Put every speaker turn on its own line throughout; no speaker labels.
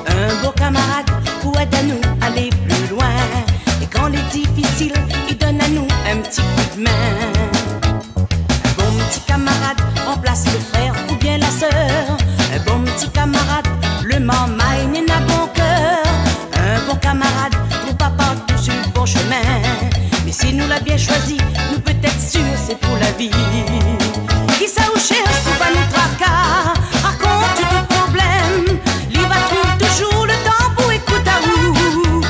Un beau camarade pour aider à nous aller plus loin. Et quand il est difficile, il donne à nous un petit coup de main. Un bon petit camarade remplace le frère ou bien la sœur. Un bon petit camarade, le maman, il n'a bon cœur. Un bon camarade pour papa tout sur le bon chemin. Mais si nous l'a bien choisi, nous peut être sûr c'est pour la vie. Qui ça ou cherche pour pas nous tracas, raconte tout problème. Il va trouver toujours le temps pour écouter à vous.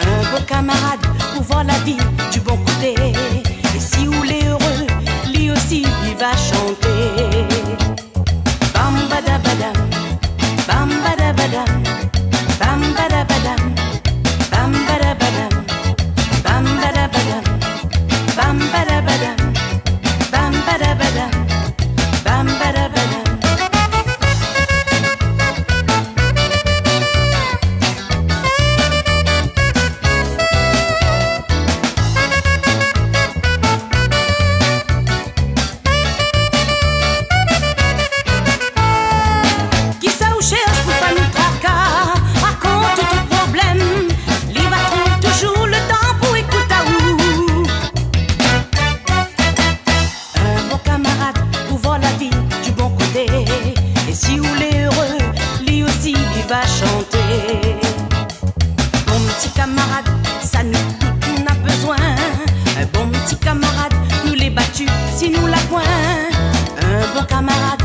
Un bon camarade pour voir la vie du bon côté. Et si vous l'êtes heureux, lui aussi il va chanter. Bam badabadam, bam badabadam, bam badabadam, bam badabadam, bam badabadam, bam badabadam, bam badabadam, bam badabadam. Et si vous l'êtes heureux, lui aussi il va chanter. Bon petit camarade, ça nous tout on a besoin. Un bon petit camarade, nous les battus si nous la coin. Un bon camarade